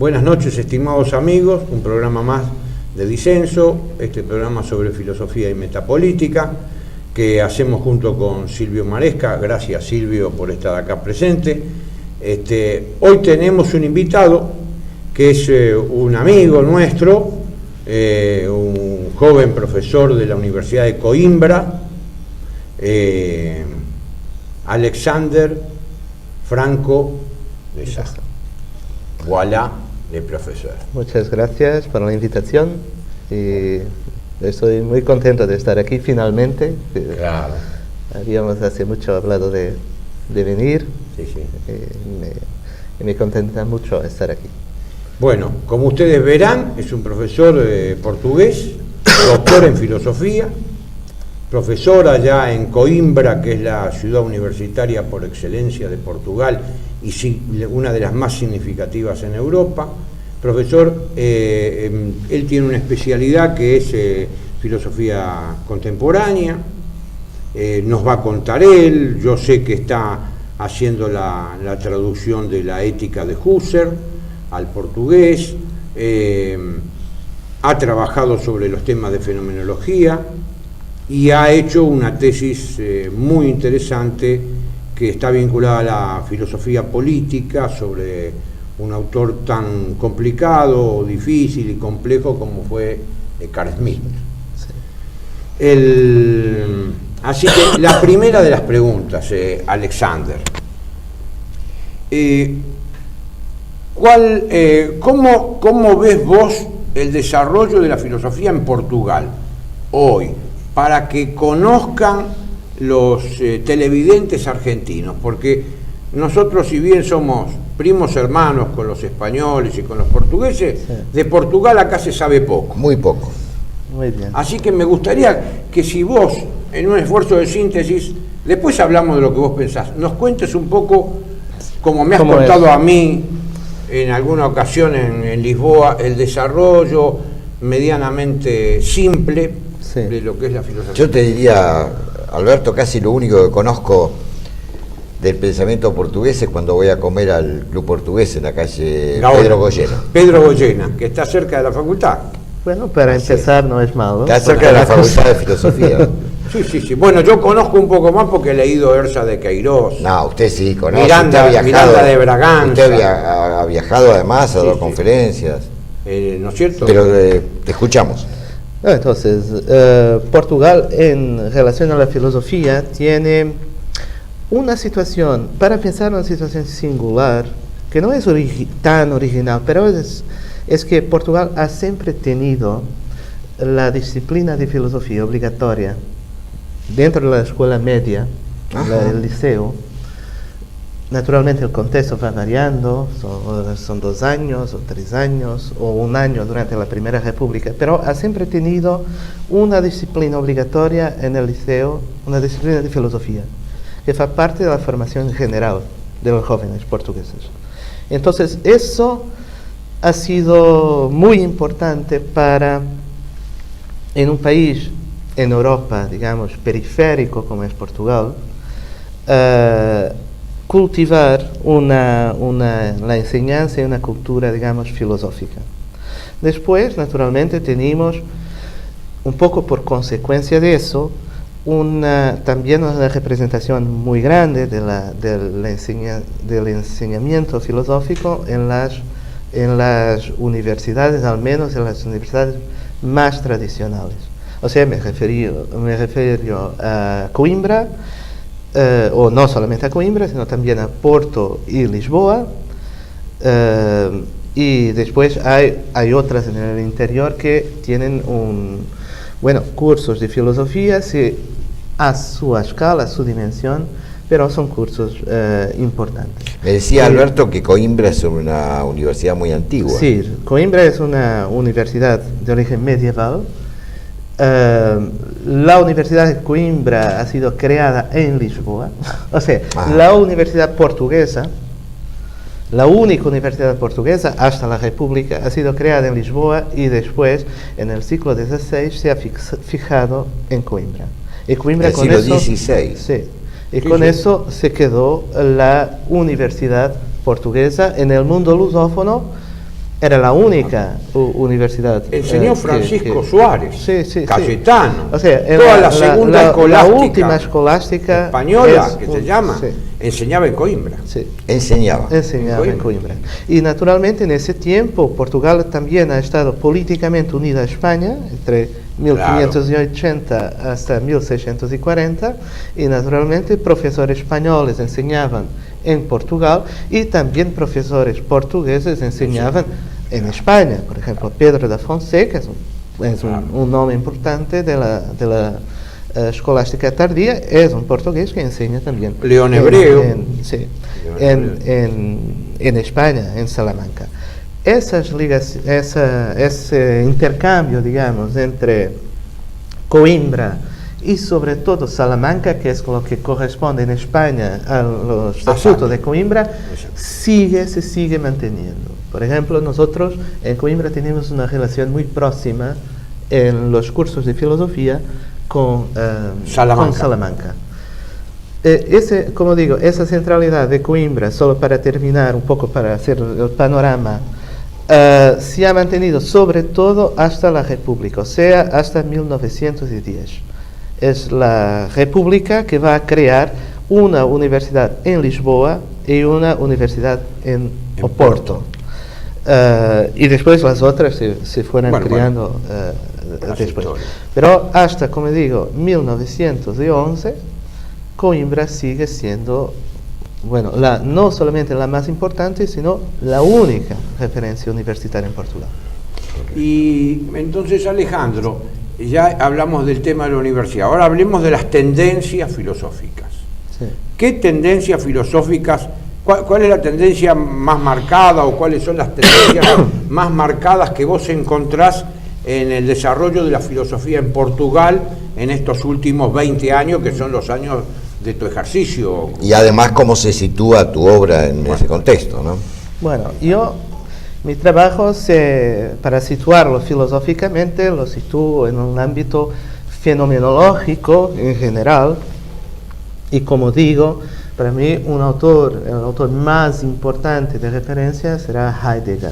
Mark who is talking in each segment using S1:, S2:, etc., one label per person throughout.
S1: Buenas noches, estimados amigos, un programa más de Disenso, este programa sobre filosofía y metapolítica que hacemos junto con Silvio Maresca. Gracias, Silvio, por estar acá presente. Hoy tenemos un invitado que es un amigo nuestro, un joven profesor de la Universidad de Coimbra, Alexander Franco de Sá. Voilà, le profesor.
S2: Muchas gracias por la invitación y estoy muy contento de estar aquí finalmente.
S1: Claro.
S2: Habíamos hace mucho hablado de venir.
S1: Sí, sí.
S2: Y me contenta mucho estar aquí.
S1: Bueno, como ustedes verán, es un profesor portugués, doctor en filosofía, profesor allá en Coimbra, que es la ciudad universitaria por excelencia de Portugal y una de las más significativas en Europa. Profesor, él tiene una especialidad que es filosofía contemporánea, nos va a contar él. Yo sé que está haciendo la traducción de la Ética de Husserl al portugués, ha trabajado sobre los temas de fenomenología y ha hecho una tesis muy interesante que está vinculada a la filosofía política sobre un autor tan complicado, difícil y complejo como fue Carl Smith. Sí. Así que la primera de las preguntas, Alexander, ¿cómo ves vos el desarrollo de la filosofía en Portugal hoy, para que conozcan los televidentes argentinos? Porque nosotros, si bien somos primos hermanos con los españoles y con los portugueses, sí, de Portugal acá se sabe poco.
S3: Muy poco.
S2: Muy bien.
S1: Así que me gustaría que, si vos, en un esfuerzo de síntesis, después hablamos de lo que vos pensás, nos cuentes un poco, como me has contado a mí en alguna ocasión en Lisboa, el desarrollo medianamente simple, sí, de lo que es la filosofía.
S3: Yo te diría, Alberto, casi lo único que conozco del pensamiento portugués es cuando voy a comer al Club Portugués en la calle Pedro Goyena.
S1: Pedro Goyena, que está cerca de la facultad.
S2: Bueno, para empezar no es malo.
S3: Está cerca de la Facultad de Filosofía.
S1: Sí, sí, sí. Bueno, yo conozco un poco más porque he leído Erza de Queiroz.
S3: No, usted sí conoce.
S1: Miranda de Braganza.
S3: Usted ha viajado además, ha dado conferencias.
S1: ¿No es cierto?
S3: Pero te escuchamos.
S2: Entonces, Portugal en relación a la filosofía tiene una situación, para pensar una situación singular, que no es tan original, pero es que Portugal ha siempre tenido la filosofía obligatoria dentro de la escuela media, el liceo. Naturalmente el contexto va variando, son 2 años o 3 años o 1 año durante la Primera República, pero ha siempre tenido una disciplina obligatoria en el liceo, una disciplina de filosofía, que fa parte de la formación general de los jóvenes portugueses. Entonces eso ha sido muy importante para, en un país en Europa, digamos, periférico como es Portugal, cultivar la enseñanza y una cultura, digamos, filosófica. Después, naturalmente, tenemos, un poco por consecuencia de eso, también una representación muy grande del enseñamiento filosófico en las universidades, al menos en las universidades más tradicionales. O sea, me refiero a Coimbra, o no solamente a Coimbra, sino también a Porto y Lisboa, y después hay otras en el interior que tienen cursos de filosofía a su escala, a su dimensión, pero son cursos importantes.
S3: Me decía Alberto que Coimbra es una universidad muy antigua.
S2: Sí, Coimbra es una universidad de origen medieval. La Universidad de Coimbra ha sido creada en Lisboa, o sea, la universidad portuguesa, la única universidad portuguesa hasta la República, ha sido creada en Lisboa y después, en el siglo XVI, se ha fijado en Coimbra. Y Coimbra
S3: el siglo XVI.
S2: Sí, y con eso se quedó la universidad portuguesa en el mundo lusófono Era la única universidad.
S1: Enseñó Francisco Suárez,
S2: sí,
S1: Cayetano,
S2: o sea,
S1: toda la segunda escolástica,
S2: la última escolástica
S1: española, que se llama, enseñaba en Coimbra.
S2: Sí.
S3: Enseñaba
S2: En Coimbra. Y naturalmente en ese tiempo Portugal también ha estado políticamente unida a España, entre 1580 hasta 1640, y naturalmente profesores españoles enseñaban en Portugal y también profesores portugueses enseñaban en España. Por ejemplo, Pedro da Fonseca es un nombre importante de la escolástica tardía, es un portugués que enseña también
S1: León Hebreo
S2: en España, en Salamanca. Ese intercambio, digamos, entre Coimbra y sobre todo Salamanca, que es lo que corresponde en España a los estatutos de Coimbra, se sigue manteniendo. Por ejemplo, nosotros en Coimbra tenemos una relación muy próxima en los cursos de filosofía con Salamanca. Como digo, esa centralidad de Coimbra, solo para terminar un poco, para hacer el panorama, se ha mantenido sobre todo hasta la República, o sea, hasta 1910. Es la República que va a crear una universidad en Lisboa y una universidad en Oporto. Y después las otras se fueron creando después. Pero hasta, como digo, 1911, Coimbra sigue siendo, no solamente la más importante, sino la única referencia universitaria en Portugal.
S1: Y entonces, Alejandro, ya hablamos del tema de la universidad, ahora hablemos de las tendencias filosóficas.
S2: Sí.
S1: ¿Qué tendencias filosóficas, cuál es la tendencia más marcada o cuáles son las tendencias más marcadas que vos encontrás en el desarrollo de la filosofía en Portugal en estos últimos 20 años, que son los años de tu ejercicio?
S3: Y además, ¿cómo se sitúa tu obra en ese contexto, no?
S2: Bueno, mi trabajo, para situarlo filosóficamente, lo sitúo en un ámbito fenomenológico en general, y como digo, para mí el autor más importante de referencia será Heidegger.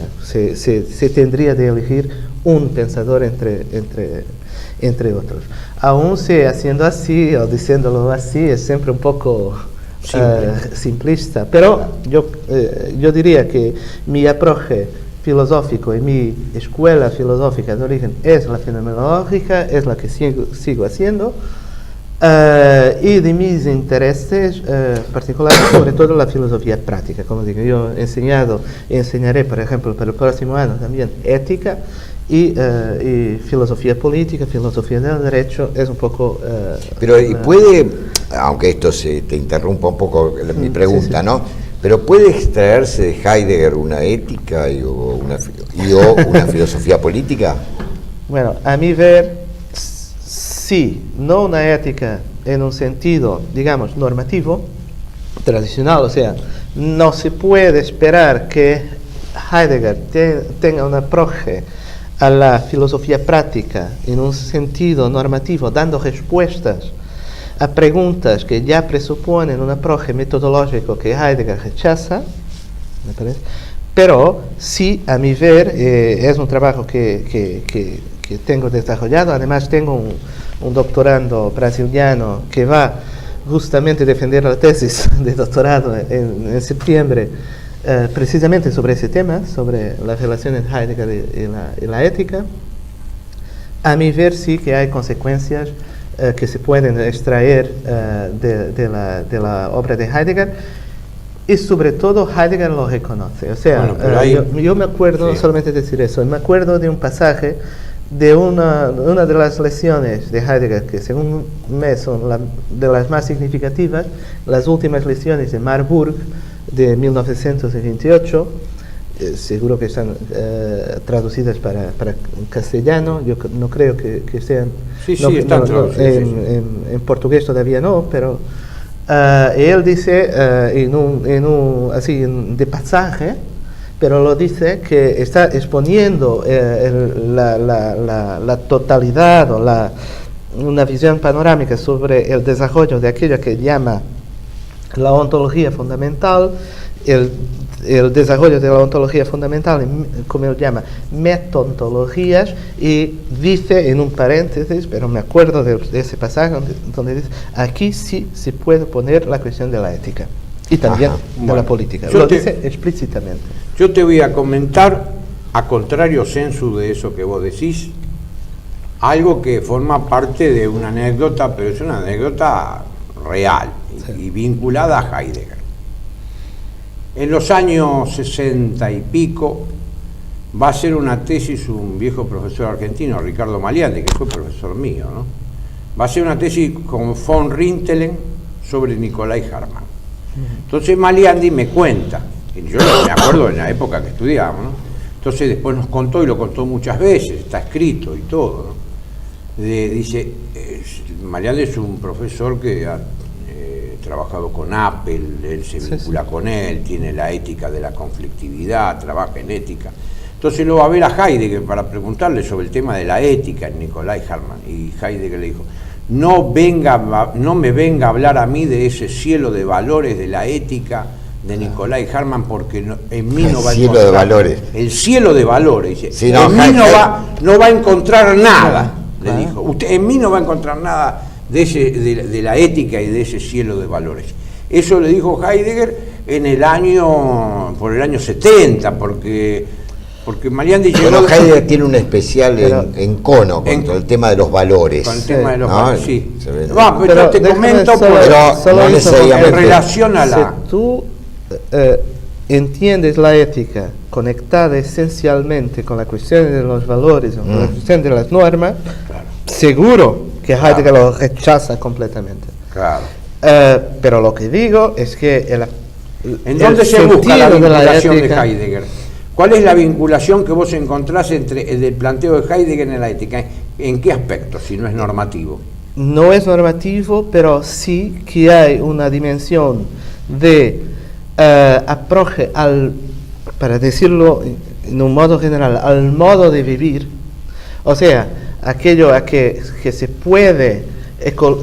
S2: Se tendría de elegir un pensador entre otros. Aún haciendo así o diciéndolo así es siempre un poco simplista, pero yo diría que mi approche filosófico y mi escuela filosófica de origen es la fenomenológica, es la que sigo haciendo, y de mis intereses particulares, sobre todo la filosofía práctica. Como digo, yo he enseñado y enseñaré, por ejemplo, para el próximo año también ética y filosofía política, filosofía del derecho, es un poco...
S3: Pero puede, aunque esto te interrumpa un poco mi pregunta, ¿no? Pero ¿puede extraerse de Heidegger una ética o una filosofía política?
S2: Bueno, a mi ver, sí, no una ética en un sentido, digamos, normativo, tradicional, o sea, no se puede esperar que Heidegger tenga un approche a la filosofía práctica en un sentido normativo, dando respuestas a preguntas que ya presuponen un approche metodológico que Heidegger rechaza, me parece. Pero sí, a mi ver, es un trabajo que tengo desarrollado. Además, tengo un doctorando brasiliano que va justamente a defender la tesis de doctorado en septiembre, precisamente sobre ese tema, sobre la relación entre Heidegger y la ética. A mi ver, sí que hay consecuencias que se pueden extraer de la obra de Heidegger, y sobre todo Heidegger lo reconoce. O sea, yo me acuerdo, solamente decir eso, me acuerdo de un pasaje de una de las lecciones de Heidegger, que según me son de las más significativas, las últimas lecciones de Marburg de 1928, seguro que están traducidas para castellano, yo no creo que sean...
S1: Sí, están traducidas.
S2: En portugués todavía no, pero él dice, así de pasaje, pero lo dice que está exponiendo la totalidad o una visión panorámica sobre el desarrollo de aquello que llama la ontología fundamental. Él el desarrollo de la ontología fundamental, como él llama, metontologías, y dice en un paréntesis, pero me acuerdo de ese pasaje donde dice, aquí sí se puede poner la cuestión de la ética y también de la política. Lo dice explícitamente.
S1: Yo te voy a comentar, a contrario sensu de eso que vos decís, algo que forma parte de una anécdota, pero es una anécdota real y vinculada a Heidegger. En los años 60 y pico va a hacer una tesis un viejo profesor argentino, Ricardo Maliandi, que fue profesor mío, ¿no? Va a hacer una tesis con von Rintelen sobre Nicolai Hartmann. Entonces Maliandi me cuenta, y yo me acuerdo en la época que estudiábamos, ¿no? Entonces después nos contó, y lo contó muchas veces, está escrito y todo, ¿no? Dice, Maliandi es un profesor que ha trabajado con Apple, él se vincula con él, tiene la ética de la conflictividad, trabaja en ética. Entonces lo va a ver a Heidegger para preguntarle sobre el tema de la ética en Nicolai Hartmann, y Heidegger le dijo, no me venga a hablar a mí de ese cielo de valores de la ética de Nicolai Hartmann, porque en mí no va a encontrar... El cielo de valores. El cielo de valores, dice. Sí, no, en mí no va a encontrar nada, le dijo. Usted en mí no va a encontrar nada de la ética y de ese cielo de valores. Eso le dijo Heidegger por el año 70, porque Maliandi llegó... Bueno,
S3: Heidegger tiene un especial en Cono con el tema de los valores.
S1: Con el tema de los valores, sí.
S2: Pero
S1: te comento,
S2: solo
S1: en relación a la...
S2: Si tú entiendes la ética conectada esencialmente con la cuestión de los valores, con la cuestión de las normas, seguro que Heidegger lo rechaza completamente.
S1: Claro.
S2: Pero lo que digo es que
S1: ¿en dónde se busca la vinculación de Heidegger? ¿Cuál es la vinculación que vos encontrás entre el planteo de Heidegger en la ética? ¿En qué aspecto, si no es normativo?
S2: No es normativo, pero sí que hay una dimensión de aproche para decirlo en un modo general, al modo de vivir, o sea, aquello a que se puede,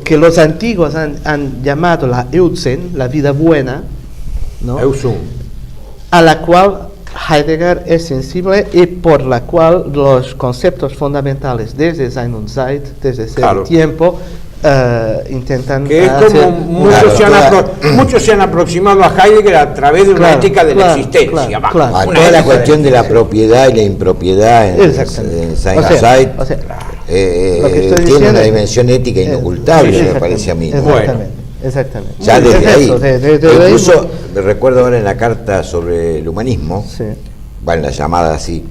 S2: que los antiguos han llamado la Eutzen, la vida buena, ¿no? A la cual Heidegger es sensible y por la cual los conceptos fundamentales desde Sein und Zeit, desde ese tiempo, intentan
S1: que es como muchos se han aproximado a Heidegger a través de una ética de la existencia,
S3: toda la cuestión de la propiedad y la impropiedad en Sein und Zeit tiene una dimensión ética inocultable, me parece a mí, ¿no?
S2: Exactamente.
S3: Ya desde ahí. Incluso recuerdo ahora en la carta sobre el humanismo, bueno, la llamada así,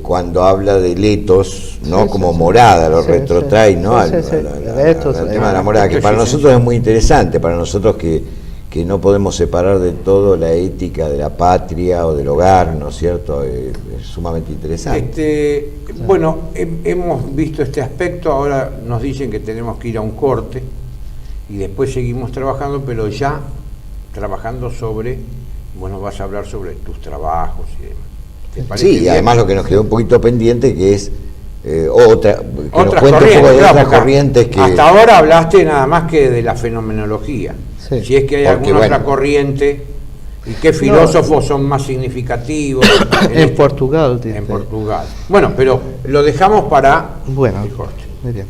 S3: cuando habla de letos, ¿no? Como morada, lo retrotrae, ¿no? Al tema de la morada, que para nosotros es muy interesante, para nosotros que no podemos separar de todo la ética de la patria o del hogar, ¿no es cierto? Es sumamente interesante.
S1: Bueno, hemos visto este aspecto, ahora nos dicen que tenemos que ir a un corte y después seguimos trabajando, pero ya trabajando sobre, bueno, vas a hablar sobre tus trabajos y demás.
S3: Sí, y además lo que nos quedó un poquito pendiente, que es otras corrientes que...
S1: Hasta ahora hablaste nada más que de la fenomenología. Sí. Si es que hay alguna otra corriente, y qué filósofos son más significativos.
S2: En Portugal, dice.
S1: En Portugal. Bueno, pero lo dejamos para el corte.
S2: Muy bien.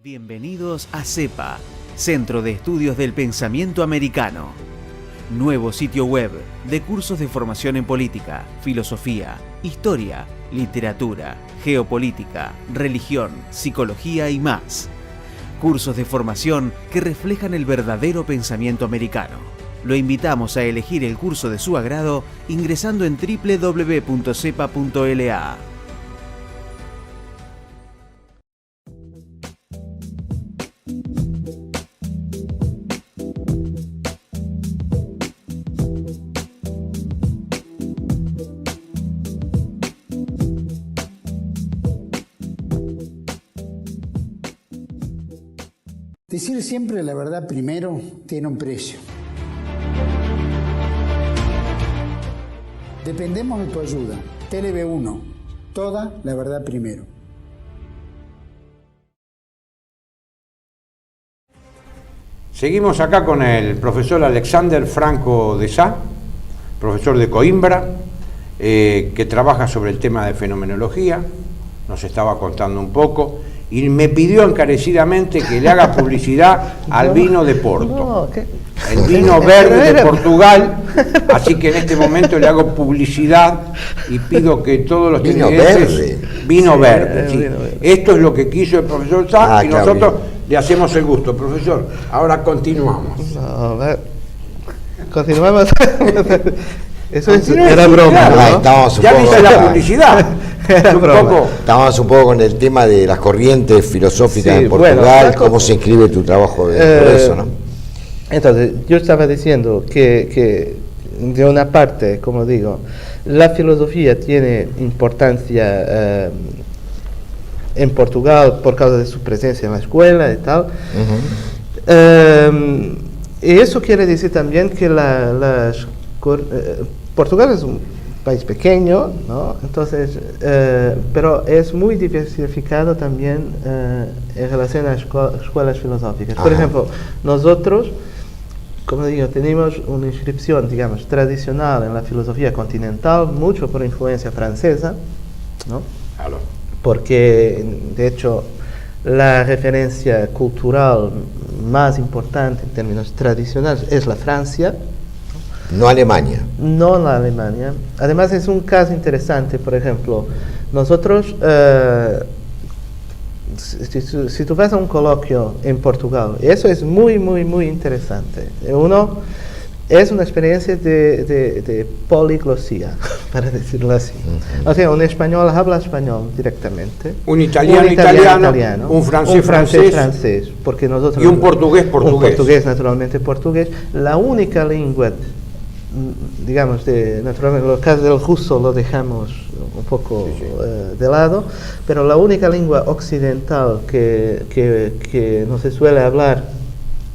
S4: Bienvenidos a CEPA, Centro de Estudios del Pensamiento Americano. Nuevo sitio web de cursos de formación en política, filosofía, historia, literatura, geopolítica, religión, psicología y más. Cursos de formación que reflejan el verdadero pensamiento americano. Lo invitamos a elegir el curso de su agrado ingresando en www.cepa.la.
S5: Decir siempre la verdad primero tiene un precio. Dependemos de tu ayuda. TLB1. Toda la verdad primero.
S1: Seguimos acá con el profesor Alexander Franco de Sá, profesor de Coimbra, que trabaja sobre el tema de fenomenología, nos estaba contando un poco, y me pidió encarecidamente que le haga publicidad al vino de Porto. El vino verde de Portugal, así que en este momento le hago publicidad y pido que todos los
S3: ¿Vino
S1: televidentes...
S3: verde?
S1: Vino verde, sí.
S2: Vino verde.
S1: Esto es lo que quiso el profesor Sá y
S3: claro,
S1: nosotros
S3: bien.
S1: le hacemos el gusto. Profesor, ahora continuamos.
S2: No, continuamos. Eso
S1: Continúe,
S2: era
S1: sí,
S2: broma,
S1: claro.
S2: ¿no?
S3: Estábamos un
S1: Ya
S3: poco-
S1: viste la publicidad.
S2: Era
S1: Un
S2: broma.
S1: poco...
S3: Estábamos un poco con el tema de las corrientes filosóficas
S2: Sí,
S3: en Portugal,
S2: bueno,
S3: cómo se inscribe tu trabajo dentro de eso, ¿no?
S2: Entonces, yo estaba diciendo que de una parte, como digo, la filosofía tiene importancia en Portugal por causa de su presencia en la escuela y tal. Y eso quiere decir también que Portugal es un país pequeño, ¿no? Entonces, pero es muy diversificado también en relación a escuelas filosóficas. Por
S3: Ajá.
S2: ejemplo, nosotros, como digo, tenemos una inscripción, digamos, tradicional en la filosofía continental, mucho por influencia francesa, ¿no?
S1: Claro.
S2: Porque, de hecho, la referencia cultural más importante en términos tradicionales es la Francia,
S3: No Alemania.
S2: no la Alemania. Además es un caso interesante, por ejemplo, nosotros, si tú vas a un coloquio en Portugal, eso es muy, muy, muy interesante. Es una experiencia de poliglosía, para decirlo así. O sea, un español habla español directamente.
S1: Un italiano italiano, un francés
S2: francés, porque nosotros...
S1: y un portugués portugués.
S2: Un portugués, naturalmente portugués. La única lengua, digamos, naturalmente, en el caso del ruso lo dejamos un poco de lado, pero la única lengua occidental que no se suele hablar,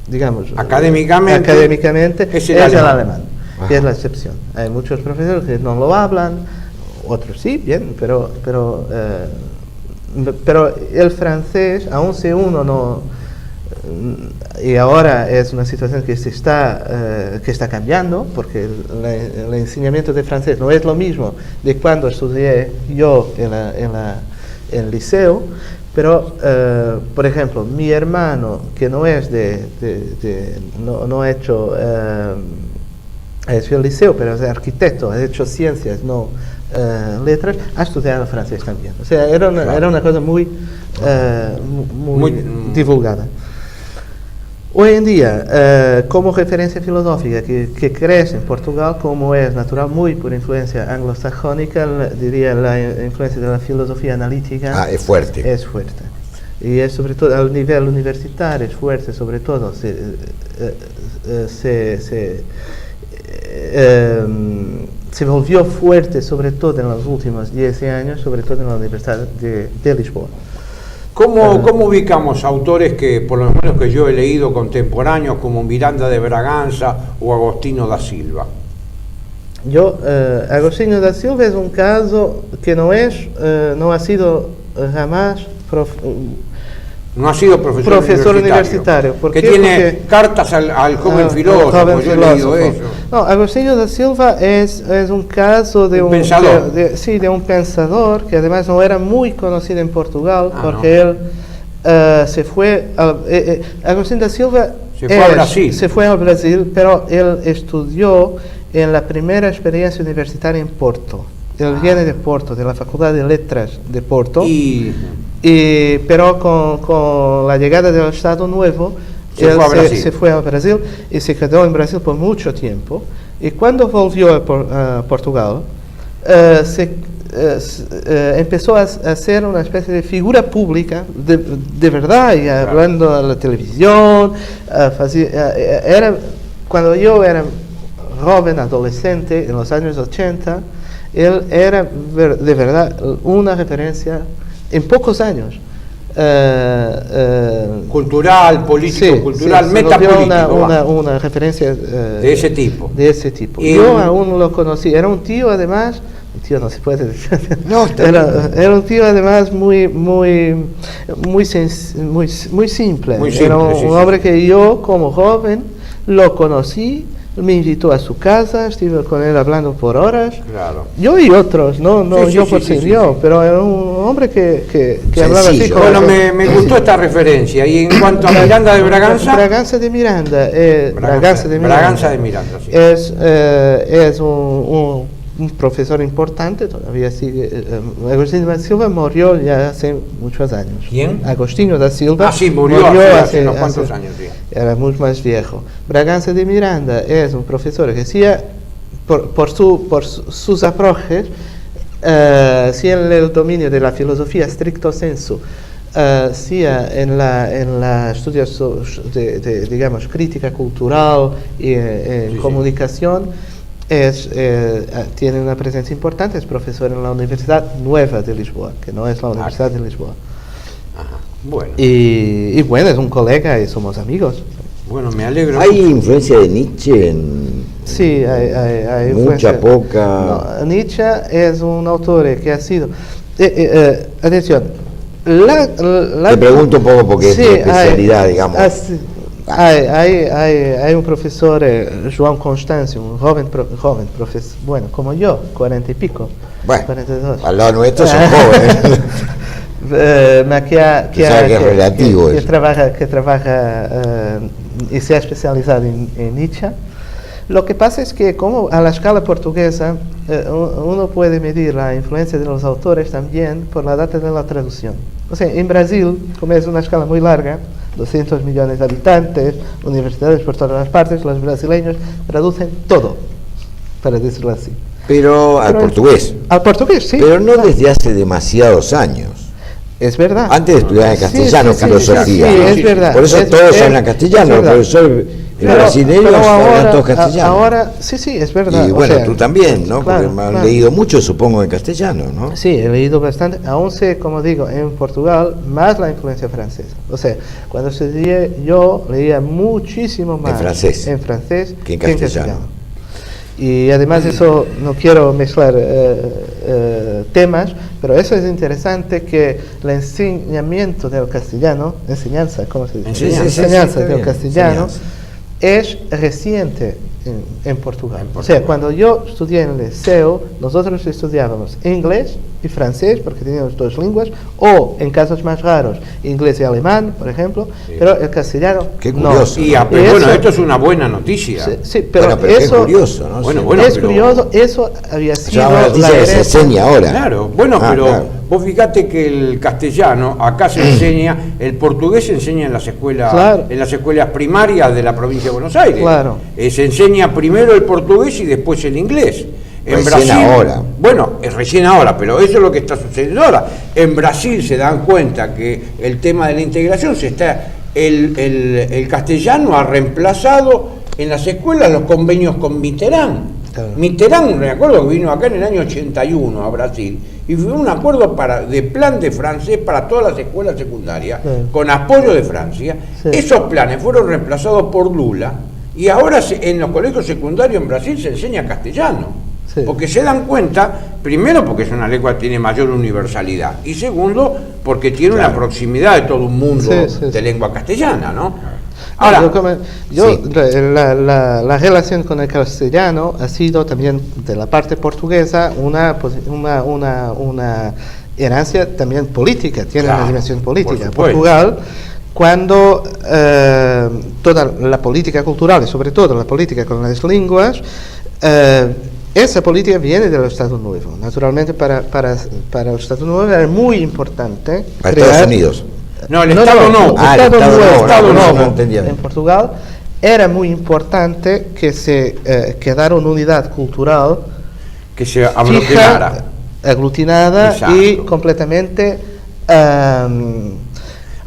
S2: digamos, académicamente
S1: es
S2: es
S1: el
S2: el
S1: alemán.
S2: alemán, que es la excepción. Hay muchos profesores que no lo hablan, otros sí, bien, pero el francés, aun si uno no... Y ahora es una situación que está cambiando, porque el enseñamiento de francés no es lo mismo de cuando estudié yo en el liceo, pero, por ejemplo, mi hermano, que no es no ha hecho el liceo, pero es arquitecto, ha hecho ciencias, no letras, ha estudiado francés también. O sea, era una cosa muy divulgada. Hoy en día, como referencia filosófica que crece en Portugal, como es natural, muy por influencia anglosajónica, diría la influencia de la filosofía analítica
S3: Es fuerte.
S2: es fuerte. Y es sobre todo al nivel universitario, es fuerte, sobre todo se volvió fuerte, sobre todo en los últimos 10 años, sobre todo en la Universidad de Lisboa.
S1: ¿Cómo ubicamos autores que, por lo menos que yo he leído, contemporáneos como Miranda de Braganza o Agostinho da Silva?
S2: Agostinho da Silva es un caso que no ha sido jamás
S1: No ha sido profesor universitario.
S2: ¿Por
S1: que
S2: qué?
S1: tiene
S2: Porque
S1: cartas al joven filósofo,
S2: joven
S1: yo he leído
S2: filósofo.
S1: eso.
S2: No, Agostinho da Silva es un caso de
S1: Un pensador.
S2: de un pensador que además no era muy conocido en Portugal, porque él se fue Agostinho da Silva
S1: Se fue a Brasil.
S2: Se fue a Brasil, pero él estudió en la primera experiencia universitaria en Porto. Él viene de Porto, de la Facultad de Letras de Porto. Pero con la llegada del Estado Nuevo, se fue a Brasil y se quedó en Brasil por mucho tiempo. Y cuando volvió a Portugal, empezó a ser una especie de figura pública, de verdad, y hablando a la televisión. Cuando yo era joven, adolescente, en los años 80, él era de verdad una referencia en pocos años
S1: cultural, político, cultural,
S2: se nos dio
S1: metapolítico.
S2: una referencia
S1: De ese tipo.
S2: De ese tipo.
S1: Y
S2: Yo aún lo conocí. Era un tío, además, un tío no se puede decir.
S3: No, está
S2: Era un tío, además, muy simple.
S1: Muy
S2: Era un
S1: simple, sí,
S2: hombre
S1: sí.
S2: que yo, como joven, lo conocí. Me invitó a su casa, estuve con él hablando por horas.
S1: Claro.
S2: Yo y otros, no
S1: Sí,
S2: yo
S1: sí,
S2: por
S1: sí,
S2: ser
S1: sí,
S2: yo,
S1: sí.
S2: pero era un hombre que hablaba así.
S3: Sencillo.
S1: Bueno, me gustó esta referencia. Y en cuanto a Miranda de Braganza,
S2: Braganza de Miranda. Braganza de Miranda.
S1: Braganza de Miranda, sí.
S2: Es un profesor importante, todavía sigue. Agostinho da Silva murió ya hace muchos años.
S1: ¿Quién?
S2: Agostinho da Silva.
S1: Ah, sí, murió hace unos cuantos años, sí.
S2: Era mucho más viejo. Braganza de Miranda es un profesor que hacía, por sus aproches, sí en el dominio de la filosofía stricto sensu, en la estudios de, digamos, crítica cultural y
S1: Sí,
S2: comunicación, tiene una presencia importante, es profesor en la Universidad Nueva de Lisboa, que no es la Universidad de Lisboa.
S1: Ajá. Bueno,
S2: Y bueno, es un colega y somos amigos.
S1: bueno, me alegro.
S3: ¿Hay influencia de Nietzsche en...?
S2: Sí, hay
S3: Mucha,
S2: influencia.
S3: poca.
S2: No, Nietzsche es un autor que ha sido... atención,
S3: Te pregunto un poco porque es tu especialidad, digamos.
S2: Hay un profesor, João Constâncio, un joven profesor, bueno, como yo, 40 y pico,
S3: Bueno,
S2: 42.
S3: al lado nuestro son jóvenes.
S2: Que
S3: es relativo
S2: que
S3: eso.
S2: trabaja y se ha especializado en Nietzsche. Lo que pasa es que como a la escala portuguesa uno puede medir la influencia de los autores también por la data de la traducción. O sea, en Brasil, como es una escala muy larga, 200 millones de habitantes, universidades por todas las partes, los brasileños traducen todo, para decirlo así.
S3: Pero al portugués.
S2: Al portugués, sí.
S3: Pero no
S2: claro.
S3: desde hace demasiados años.
S2: Es verdad.
S3: Antes de estudiar en castellano,
S2: Sí,
S3: filosofía.
S2: sí,
S3: ¿no?
S2: es verdad.
S3: Por eso
S2: Es-
S3: todos
S2: es-
S3: hablan castellano.
S2: es
S3: El
S2: verdad.
S3: profesor brasileño hablan todos castellano.
S2: Ahora, sí, es verdad.
S3: Y
S2: o
S3: bueno,
S2: sea,
S3: tú también, ¿no?
S2: claro,
S3: Porque me han
S2: claro.
S3: leído mucho, supongo, en castellano, ¿no?
S2: Sí, he leído bastante. Aún sé, como digo, en Portugal, más la influencia francesa. O sea, cuando estudié, yo leía muchísimo más
S3: En francés que en castellano.
S2: Y además eso, no quiero mezclar temas, pero eso es interesante, que el enseñamiento del castellano, enseñanza, ¿cómo se dice?
S1: Enseñanza,
S2: Del
S3: bien,
S2: castellano
S3: enseñanza.
S2: es reciente en Portugal. O sea, cuando yo estudié en el liceo, nosotros estudiábamos inglés y francés, porque teníamos dos lenguas, o en casos más raros, inglés y alemán, por ejemplo, pero el castellano
S3: Qué
S2: no.
S3: curioso.
S1: Y,
S2: Y
S1: bueno,
S2: eso-
S1: esto es una buena noticia.
S2: Sí, pero,
S3: Bueno, pero
S2: eso
S3: qué curioso, ¿no?
S1: Bueno,
S3: Sí.
S1: bueno,
S2: es
S1: pero-
S2: curioso, eso había
S3: O
S2: sido
S3: sea, una noticia que se
S2: herencia.
S3: enseña ahora.
S1: Claro, bueno,
S3: Ah,
S1: pero
S3: claro.
S1: vos fíjate que el castellano acá se enseña, el portugués se enseña en las escuelas,
S2: Claro.
S1: en las escuelas primarias de la provincia de Buenos Aires.
S2: Claro.
S1: Se enseña primero el portugués y después el inglés. En
S3: Recién ahora.
S1: Bueno, es recién ahora, pero eso es lo que está sucediendo ahora. En Brasil se dan cuenta que el tema de la integración el castellano ha reemplazado en las escuelas los convenios con Mitterrand.
S2: Claro.
S1: Mitterrand, me acuerdo que vino acá en el año 81 a Brasil y fue un acuerdo de plan de francés para todas las escuelas secundarias,
S2: Sí.
S1: con apoyo de Francia.
S2: Sí.
S1: Esos planes fueron reemplazados por Lula y ahora en los colegios secundarios en Brasil se enseña castellano.
S2: Sí.
S1: Porque se dan cuenta, primero porque es una lengua que tiene mayor universalidad y segundo porque tiene una proximidad de todo un mundo
S2: Sí.
S1: de lengua castellana, ¿no?
S2: Ahora,
S1: Ahora,
S3: Sí.
S2: la relación con el castellano ha sido también de la parte portuguesa una herencia también política, tiene
S1: Claro,
S2: una dimensión política.
S1: por supuesto.
S2: Portugal, cuando toda la política cultural y sobre todo la política con las lenguas, esa política viene del Estado Nuevo. Naturalmente para el Estado Nuevo era muy importante
S3: Para
S2: crear-
S3: Estados Unidos.
S1: no, el Estado no.
S3: Ah, el
S2: Estado
S3: Estado
S2: Nuevo,
S3: Nuevo,
S2: Estado
S3: no,
S2: Nuevo,
S3: no entendía.
S2: en Portugal, era muy importante que se quedara una unidad cultural
S1: Que se
S2: fija,
S1: aglutinara.
S2: aglutinada
S1: Exacto.
S2: y completamente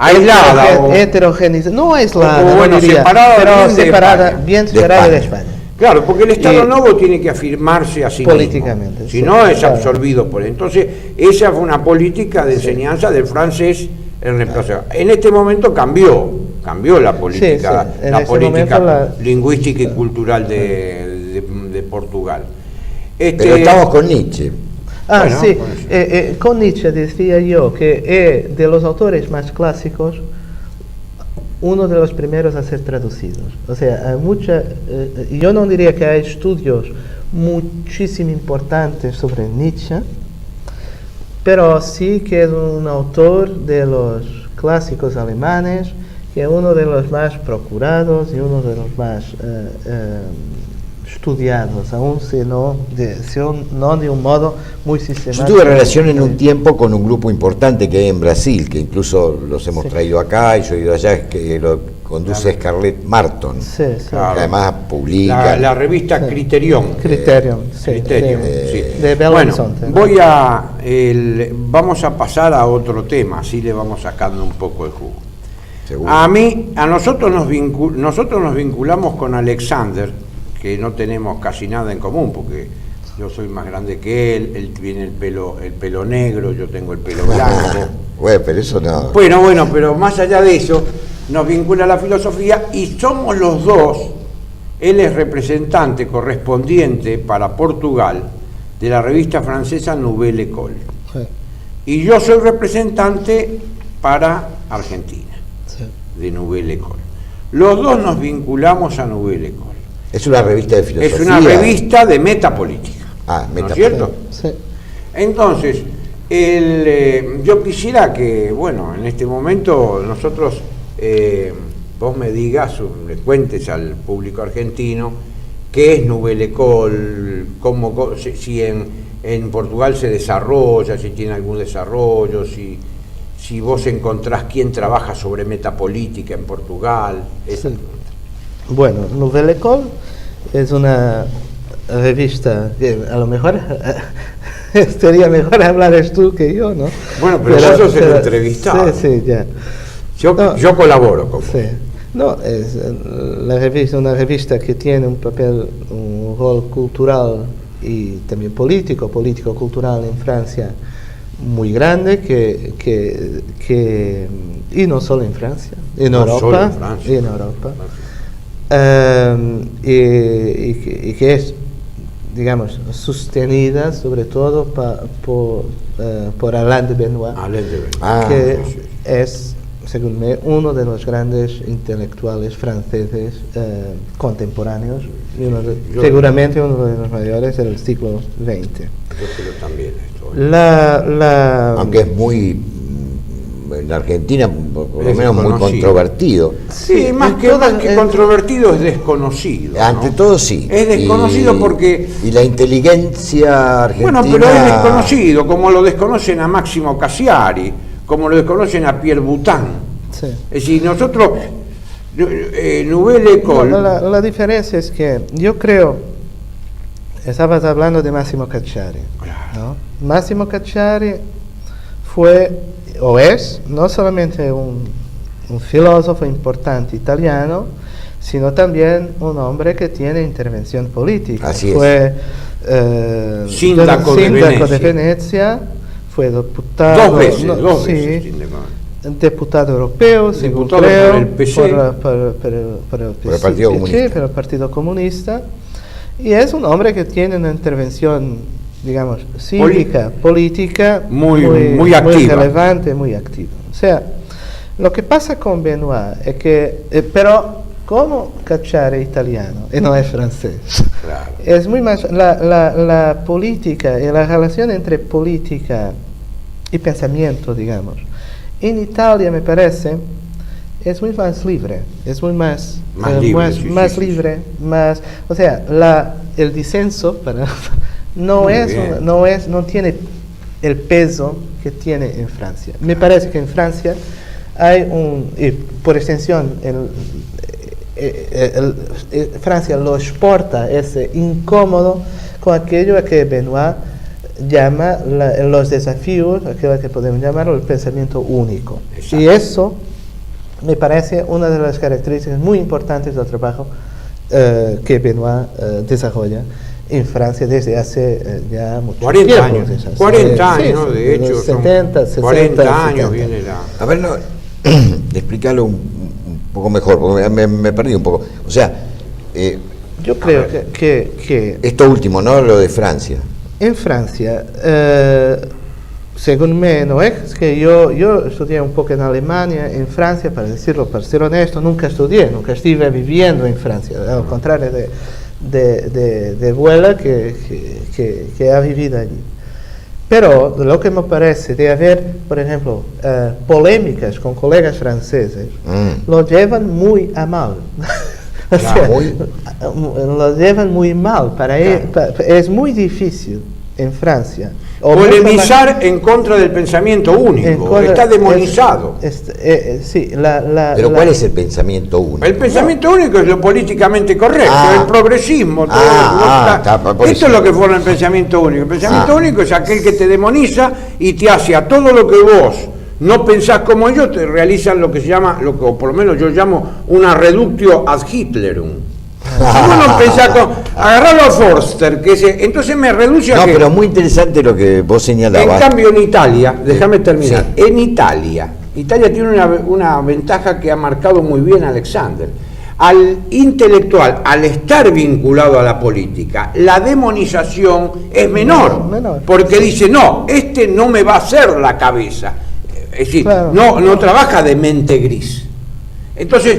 S1: Aislada o-
S2: heterogénea, no aislada,
S1: o, bueno,
S2: no diría,
S1: separada
S2: pero
S1: bien de
S2: separada,
S1: España.
S2: bien
S3: De
S2: separada de
S3: España.
S2: España.
S1: Claro, porque el Estado
S2: Y-
S1: Nuevo tiene que afirmarse a sí
S2: Políticamente,
S1: mismo,
S2: sí,
S1: si no es
S2: claro.
S1: absorbido por él. Entonces, esa fue una política de enseñanza del francés el reemplazo. En este momento cambió la política,
S2: sí, en
S1: la
S2: ese
S1: política
S2: momento
S1: lingüística y cultural de Portugal.
S3: Pero estamos con Nietzsche.
S2: Ah,
S1: Bueno,
S2: sí,
S1: pues,
S2: con Nietzsche decía yo que es de los autores más clásicos uno de los primeros a ser traducidos. O sea, hay yo no diría que hay estudios muchísimo importantes sobre Nietzsche, pero sí que es un autor de los clásicos alemanes, que es uno de los más procurados y uno de los más estudiados, aún si no de un modo muy sistemático.
S3: Yo tuve relación en un tiempo con un grupo importante que hay en Brasil, que incluso los hemos traído acá y yo he ido allá, que lo conduce Scarlett Marton,
S2: Sí, sí.
S1: Claro.
S3: que además publica...
S1: La revista Criterion.
S2: Criterion, sí,
S1: Criterion,
S2: de,
S1: sí.
S2: de Belo
S1: Bueno,
S2: Horizonte.
S1: vamos a pasar a otro tema, así le vamos sacando un poco el jugo.
S3: seguro.
S1: A nosotros nos vinculamos con Alexander, que no tenemos casi nada en común, porque yo soy más grande que él tiene el pelo negro, yo tengo el pelo blanco.
S3: Bueno, pero eso no...
S1: Bueno, pero más allá de eso, nos vincula la filosofía y somos los dos. Él es representante correspondiente para Portugal de la revista francesa Nouvelle École.
S2: Sí,
S1: Y yo soy representante para Argentina,
S2: sí.
S1: de Nouvelle École. Los dos nos vinculamos a Nouvelle École.
S3: Es una revista de filosofía.
S1: Es una revista de metapolítica.
S3: Ah,
S1: ¿No es
S3: metapolítica.
S1: cierto?
S2: Sí.
S1: Entonces, yo quisiera que, bueno, en este momento nosotros, vos me digas, le cuentes al público argentino qué es Nouvelle École, si en Portugal se desarrolla, si tiene algún desarrollo, si vos encontrás quién trabaja sobre metapolítica en Portugal.
S2: Sí. Bueno, Nouvelle École es una revista que a lo mejor sería mejor hablar tú que yo, ¿no?
S1: Bueno, pero vos sos el entrevistado.
S2: Sí, ya.
S1: Yo colaboro con vos.
S2: Sí. No, es una revista que tiene un rol cultural y también político-cultural en Francia muy grande, y no solo en Francia, en Europa. Y que es, digamos, sostenida sobre todo por Alain de Benoit, que
S1: sí.
S2: es, según me, uno de los grandes intelectuales franceses contemporáneos, y seguramente uno de los mayores del siglo XX.
S1: Yo creo también esto.
S3: Aunque es muy... En Argentina, por lo
S1: Es
S3: menos, muy
S1: desconocido.
S3: controvertido.
S1: Sí, más que controvertido es desconocido, ¿no?
S3: Ante todo, sí.
S1: Es desconocido porque...
S3: Y la inteligencia argentina...
S1: Bueno, pero es desconocido, como lo desconocen a Máximo Cassiari, como lo desconocen a Pierre Boutin.
S2: Sí.
S1: Es decir, nosotros, Nouvelle École...
S2: No, la diferencia es que yo creo, estabas hablando de Massimo Cacciari,
S1: Claro.
S2: ¿no? Massimo Cacciari fue, o es, no solamente un filósofo importante italiano, sino también un hombre que tiene intervención política.
S3: Así es.
S2: Fue
S1: Síndaco de
S2: Venecia, fue diputado...
S1: Dos veces,
S2: sí,
S1: síndaco.
S2: Diputado europeo, según
S1: Diputado
S2: creo,
S1: por el PC.
S2: por el
S3: Por el Partido Comunista.
S2: por el Partido Comunista, y es un hombre que tiene una intervención, digamos, cívica, política,
S1: muy activa.
S2: relevante, muy activa. O sea, lo que pasa con Benoit es que, pero como Cacciari es italiano y no es francés,
S1: Claro.
S2: es muy más, la política y la relación entre política y pensamiento, digamos, en Italia me parece es muy más libre, es muy más libre, más, o sea, el disenso no tiene el peso que tiene en Francia. Me parece que en Francia hay y por extensión Francia lo exporta ese incómodo con aquello que Benoit llama los desafíos, aquello que podemos llamar el pensamiento único.
S1: Exacto.
S2: Y eso me parece una de las características muy importantes del trabajo que Benoit desarrolla en Francia desde hace ya mucho
S1: 40
S2: tiempo.
S1: años,
S2: Desde hace-
S1: 40 años,
S2: sí,
S1: ¿no?
S2: sí,
S1: De hecho,
S2: los
S1: son
S2: 70, 60,
S1: 40 años
S2: 70.
S1: viene la...
S3: A ver, no, de explicarlo un poco mejor, porque me perdí un poco. O sea,
S2: Yo creo que
S3: esto último, ¿no? Lo de Francia.
S2: en Francia, según me, no es que yo estudié un poco en Alemania, en Francia, para decirlo, para ser honesto, nunca estuve viviendo en Francia, al contrario de Vuela que ha vivido allí. Pero lo que me parece de haber, por ejemplo, polémicas con colegas franceses, lo llevan muy a mal. O sea, lo llevan muy mal. Es muy difícil en Francia
S1: Polemizar en contra del pensamiento único, está demonizado.
S2: Sí,
S3: Pero ¿cuál es el pensamiento único?
S1: El pensamiento único es lo políticamente correcto, el progresismo.
S3: Por
S1: esto
S3: eso.
S1: es lo que forma el pensamiento único. El pensamiento único es aquel que te demoniza y te hace a todo lo que vos no pensás como ellos, te realizan lo que se llama, o por lo menos yo llamo una reductio ad Hitlerum. Si vos no pensás agarrarlo a Forster, entonces me reduce a
S3: No,
S1: que...
S3: pero muy interesante lo que vos señalabas.
S1: En cambio en Italia, déjame terminar, en Italia tiene una ventaja que ha marcado muy bien Alexander. Al intelectual, al estar vinculado a la política, la demonización es menor, porque dice, no, este no me va a hacer la cabeza. Es decir,
S2: claro,
S1: no trabaja de mente gris. Entonces,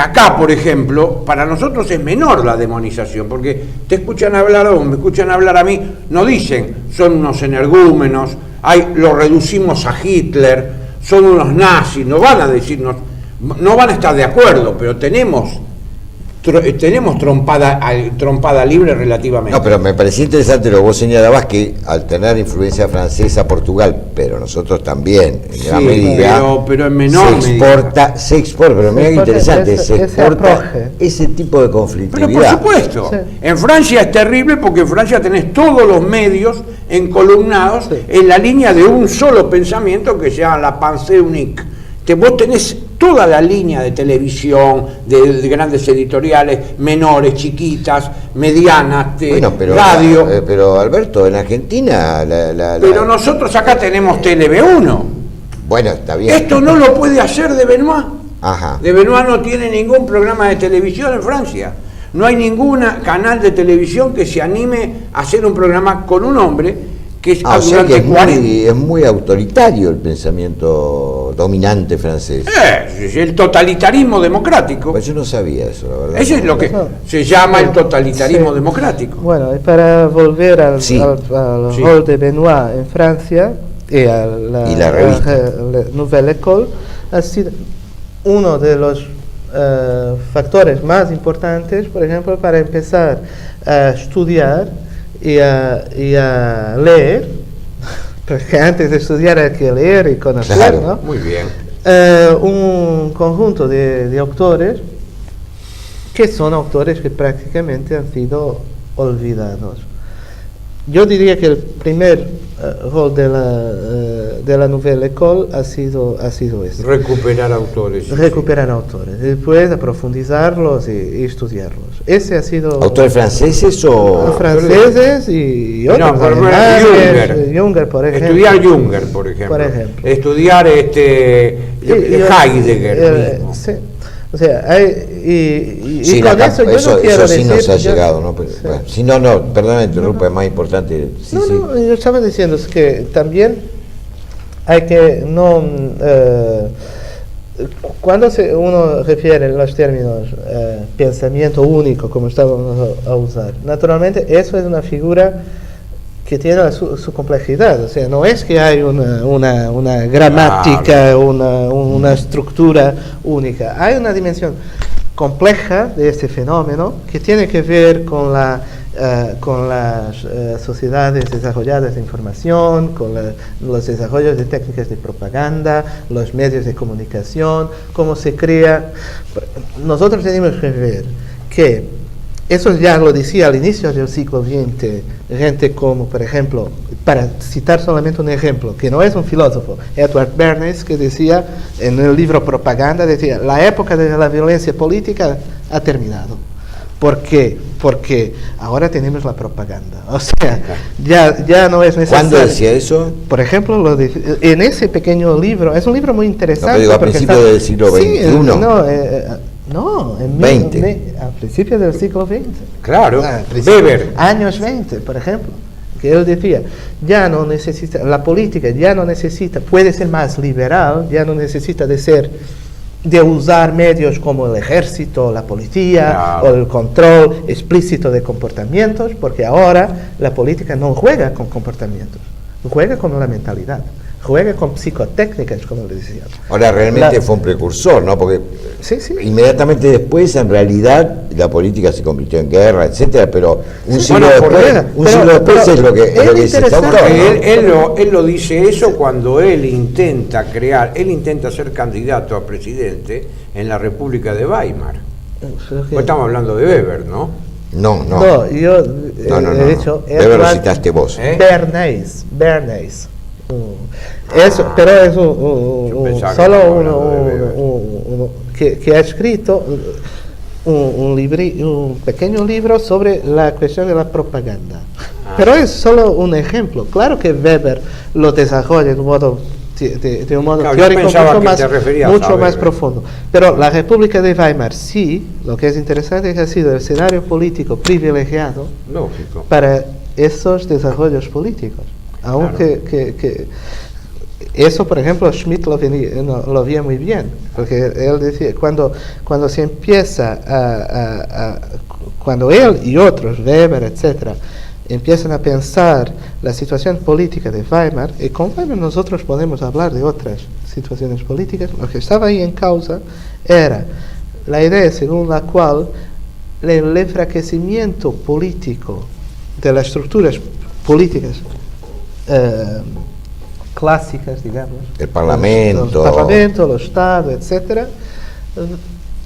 S1: acá, por ejemplo, para nosotros es menor la demonización, porque te escuchan hablar o me escuchan hablar a mí, no dicen, son unos energúmenos, lo reducimos a Hitler, son unos nazis, no van a decirnos, no van a estar de acuerdo, pero tenemos trompada libre relativamente.
S3: No, pero me parecía interesante lo que vos señalabas, que al tener influencia francesa, Portugal, pero nosotros también, en gran medida,
S1: pero en menor
S3: se exporta, pero mira qué interesante, se exporta ese tipo de conflictividad.
S1: Pero por supuesto, en Francia es terrible porque en Francia tenés todos los medios encolumnados en la línea de un solo pensamiento que se llama la pensée unique. Vos tenés toda la línea de televisión, de grandes editoriales, menores, chiquitas, medianas, radio.
S3: Pero Alberto, en Argentina...
S1: Pero nosotros acá tenemos TLV1.
S3: Bueno, está bien.
S1: Esto no lo puede hacer de Benoit.
S3: Ajá.
S1: De Benoit no tiene ningún programa de televisión en Francia. No hay ningún canal de televisión que se anime a hacer un programa con un hombre que es
S3: o sea que
S1: durante
S3: es muy autoritario el pensamiento dominante francés.
S1: Es el totalitarismo democrático.
S3: Pues yo no sabía eso, la verdad.
S1: Eso es lo que se llama el totalitarismo democrático.
S2: Bueno, y para volver al rol de Benoit en Francia y a la Nouvelle École, ha sido uno de los factores más importantes, por ejemplo, para empezar a estudiar y a leer, porque antes de estudiar hay que leer y conocer,
S3: claro,
S2: ¿no?
S1: Muy bien.
S2: Un conjunto de autores que son autores que prácticamente han sido olvidados. Yo diría que el primer rol de la Nouvelle École ha sido este.
S1: Recuperar autores.
S2: Recuperar autores, después profundizarlos y estudiarlos. Ese ha sido...
S3: ¿Autores franceses o...?
S2: Franceses y otros.
S1: No,
S2: Junger, por ejemplo.
S1: Estudiar Junger, por ejemplo. Estudiar Heidegger mismo.
S2: Sí. O sea,
S3: sí,
S2: con eso yo no quiero
S3: sí
S2: decir...
S3: nos ha llegado, ¿no? Pero, bueno, si no, perdón, interrumpa, es más importante. Sí,
S2: no, yo estaba diciendo que también hay que no... cuando uno refiere los términos pensamiento único, como estábamos a usar, naturalmente eso es una figura que tiene su complejidad, o sea, no es que hay una gramática, una estructura única, hay una dimensión compleja de este fenómeno que tiene que ver con las sociedades desarrolladas de información, con los desarrollos de técnicas de propaganda, los medios de comunicación, cómo se crea. Nosotros tenemos que ver que eso ya lo decía al inicio del siglo XX, gente como, por ejemplo, para citar solamente un ejemplo, que no es un filósofo, Edward Bernays, que decía en el libro Propaganda, decía, la época de la violencia política ha terminado. ¿Por qué? Porque ahora tenemos la propaganda. O sea, ya no es necesario.
S3: ¿Cuándo decía eso?
S2: Por ejemplo, en ese pequeño libro, es un libro muy interesante.
S3: No, digo, a principios del siglo XXI.
S2: A principios del siglo XX.
S1: Claro, Weber.
S2: Años 20, por ejemplo. Que él decía, ya no necesita, la política ya no necesita, puede ser más liberal, ya no necesita de usar medios como el ejército, la policía, o el control explícito de comportamientos, porque ahora la política no juega con comportamientos, juega con la mentalidad, juega con psicotécnicas, como le decía.
S3: Ahora, realmente fue un precursor, ¿no? Porque inmediatamente después, en realidad, la política se convirtió en guerra, etcétera, pero un siglo después es lo que se está buscando.
S1: Él lo dice eso cuando él intenta ser candidato a presidente en la República de Weimar. Pues estamos hablando de Weber, ¿no?
S3: No,
S2: yo de hecho,
S3: Weber lo citaste vos.
S2: Bernays. Pero es solo uno que ha escrito un pequeño libro sobre la cuestión de la propaganda. Pero es solo un ejemplo. Claro que Weber lo desarrolla de un modo teórico mucho más profundo. Pero la República de Weimar lo que es interesante es que ha sido el escenario político privilegiado para esos desarrollos políticos. Aunque que eso, por ejemplo, Schmitt lo veía muy bien, porque él decía, cuando se empieza cuando él y otros, Weber, etcétera, empiezan a pensar la situación política de Weimar, y con Weimar nosotros podemos hablar de otras situaciones políticas, lo que estaba ahí en causa era la idea según la cual el enfraquecimiento político de las estructuras políticas clásicas, digamos,
S3: el Parlamento,
S2: los Estados, etcétera,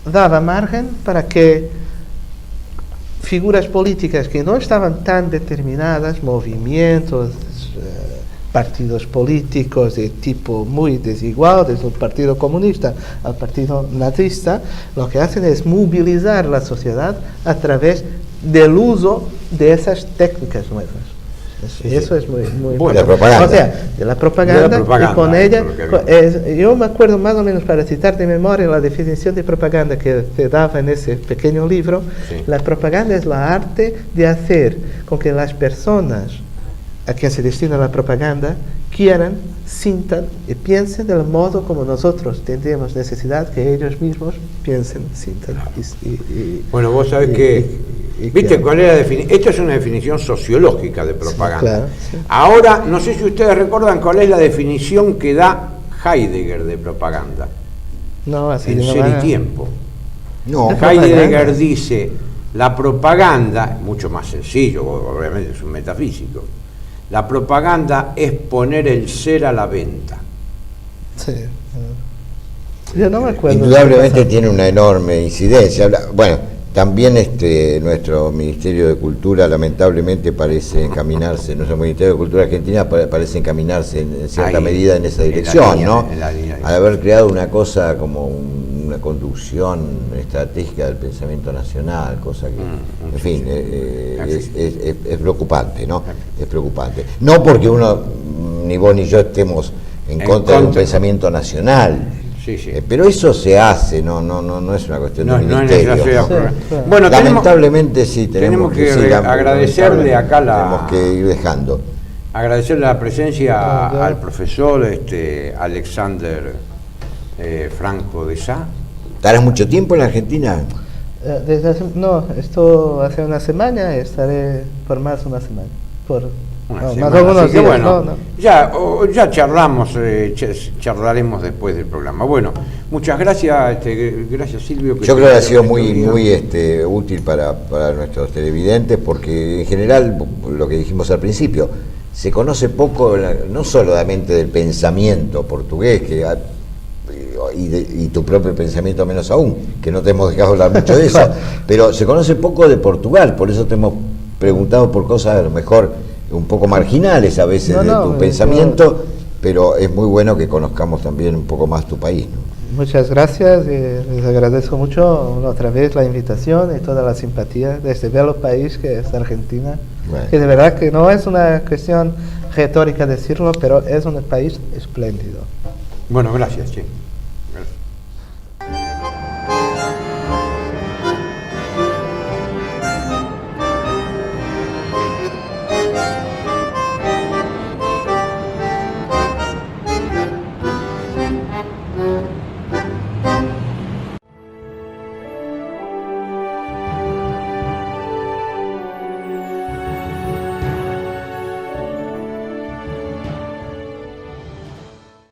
S2: daba margen para que figuras políticas que no estaban tan determinadas, movimientos, partidos políticos de tipo muy desigual, desde el Partido Comunista al Partido Nazista, lo que hacen es movilizar la sociedad a través del uso de esas técnicas nuevas. Eso es muy
S3: bueno, la propaganda.
S2: O sea, de la propaganda y con ella, yo me acuerdo más o menos, para citar de memoria la definición de propaganda que te daba en ese pequeño libro. La propaganda es la arte de hacer con que las personas a quien se destina la propaganda quieran, sientan y piensen del modo como nosotros tendríamos necesidad que ellos mismos piensen, sientan.
S1: Bueno, vos sabés ¿viste cuál es la definición? Esto es una definición sociológica de propaganda.
S2: Claro,
S1: Ahora, no sé si ustedes recuerdan cuál es la definición que da Heidegger de propaganda.
S2: No, así
S1: en Ser y Tiempo.
S3: No.
S1: Heidegger dice, la propaganda, mucho más sencillo, obviamente es un metafísico, la propaganda es poner el ser a la venta.
S2: Sí. Yo no me acuerdo.
S3: Indudablemente tiene una enorme incidencia. Bueno, también nuestro Ministerio de Cultura lamentablemente parece encaminarse, nuestro Ministerio de Cultura Argentina parece encaminarse en cierta medida en esa dirección, ¿no? Al haber creado una cosa como una conducción estratégica del pensamiento nacional, cosa que, en fin, es preocupante, ¿no? Es preocupante. No porque uno, ni vos ni yo estemos en contra de un pensamiento nacional. Pero eso se hace, no es una cuestión de ministerio.
S1: Bueno,
S3: lamentablemente
S1: tenemos que agradecerle acá
S3: tenemos que ir dejando.
S1: Agradecerle la presencia al profesor Alexander Franco de Sá.
S3: ¿Estarás mucho tiempo en la Argentina?
S2: Esto hace una semana, estaré por más una semana.
S1: Así que bueno, ya charlaremos después del programa. Bueno, muchas gracias, gracias Silvio.
S3: Yo creo que ha sido muy útil para nuestros televidentes, porque en general, lo que dijimos al principio, se conoce poco, no solamente del pensamiento portugués, y tu propio pensamiento menos aún, que no te hemos dejado hablar mucho de eso, pero se conoce poco de Portugal, por eso te hemos preguntado por cosas a lo mejor un poco marginales a veces de tu pensamiento, pero es muy bueno que conozcamos también un poco más tu país, ¿no?
S2: Muchas gracias y les agradezco mucho otra vez la invitación y toda la simpatía de este bello país que es Argentina.
S3: Bueno.
S2: Y de verdad que no es una cuestión retórica decirlo, pero es un país espléndido.
S1: Bueno, gracias, che.